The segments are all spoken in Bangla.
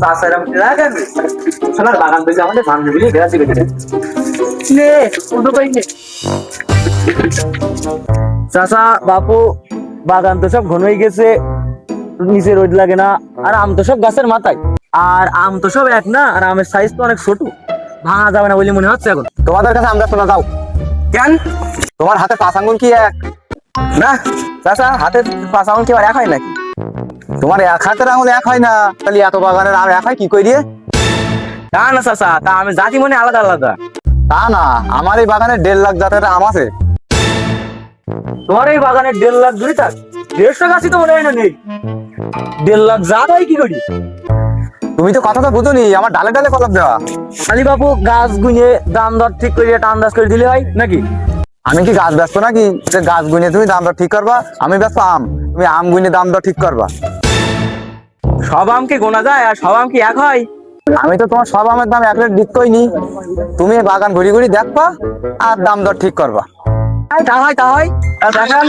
চাষারাম লাগেন সোনার বাগান থেকে আমাদের সামনে বুঝলি বেড়াচ্ছি বেড়ে নে কোনো পাই নে চাষা বাপু বাগান তো সব ঘন হয়ে গেছে, নিচে রোদ লাগে না, আর আম তো সব গাছের মাথায়, আর আম তো সব এক না, আর আমের সাইজ তো অনেক ছোট, ভাঙা যাবে না বলে মনে হচ্ছে এখন। তোমাদের কাছে আমরা শোনা যাও কেন? তোমার হাতে 5 আঙ্গুল কি এক? না চাষা, হাতে 5 আঙুল কি আর এক হয় নাকি? তোমার এক হাতের আঙুল এক হয় না, তাহলে এত বাগানের আম এক হয় কি করে দিয়ে? না না চাষা, তা আমি জাতি মনে আলাদা আলাদা। তা না, আমার এই বাগানে 1.5 লাখ জাতের আম আছে। তোমার এই বাগানে 1.5 লাখ ধরে থাক, 150 গাছই তো মনে হয় না নেই, 1.5 লাখ জাত হয় কি করি? তুমি তো কথাটা বুঝোনি, আমার ডালে ডালে কলম দেওয়া। আলি বাবু গাছ গুঁয়ে দাম দর ঠিক করে একটা আন্দাজ করে দিলে হয় নাকি? আমি কি গাছ ব্যস্ত নাকি যে গাছ গুনে তুমি দাম দর ঠিক করবা? আমি ব্যস্ত আম, তুমি আম গুনে দাম দর ঠিক করবা। সব আম কি গোনা যায় আর সব আম কি এক হয়? আমি তো তোমার সব আমের দাম এক রেট দিত কইনি, তুমি এই বাগান ঘুরি ঘুরি দেখবা আর দাম দর ঠিক করবা। তা হয় তা হয়, তা দেখান।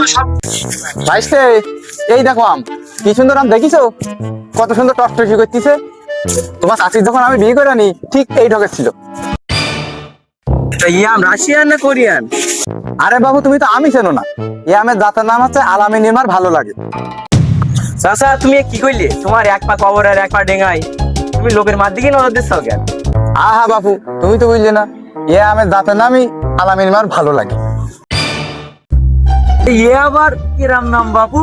ভাইস্তে, এই দেখো আম, কি সুন্দর আম দেখিছো? কত সুন্দর টসটসি করতেছে। তোমার চাষির যখন আমি বিয়ে করে আনি ঠিক এই ঢকের ছিল। এই আম রাশিয়ান না কোরিয়ান? আরে বাবু, তুমি তো আমি চেনো না, এই আমের জাতের নাম হচ্ছে আলামি নির্মার ভালো লাগে। চাচা তুমি কি কইলে? তোমার এক পা কবর আর এক পা ডেঙ্গাই, তুমি লোকের মার দিকে নজর দিচ্ছ কেন? আহা বাবু, তুমি তো বুঝলে না, এ আমের জাতের নামই আলামি নির্মার ভালো লাগে। এ আবার কিরাম নাম বাবু?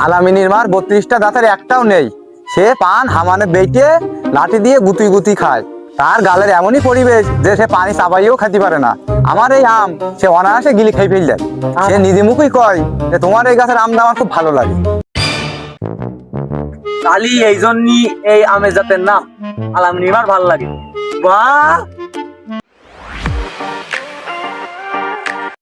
আলামি নির্মার 32টা দাঁতের একটাও নেই, সে পান হামানে বেটে লাঠি দিয়ে গুতুই গুতুই খায়। তার গালের এমনই পরিবেশ যে সে পানি চাবাইও খেতে পারে না। আমার এই আম সে অনায়াসে গিলি খেয়ে ফেললে। সে নিজে মুখেই কয় যে তোমার এই গাছের আমটা আমার খুব ভালো লাগে। কালি এই জন্যই এই আমের জাতের নাম আলাম নিবার ভাল লাগে। বাহ,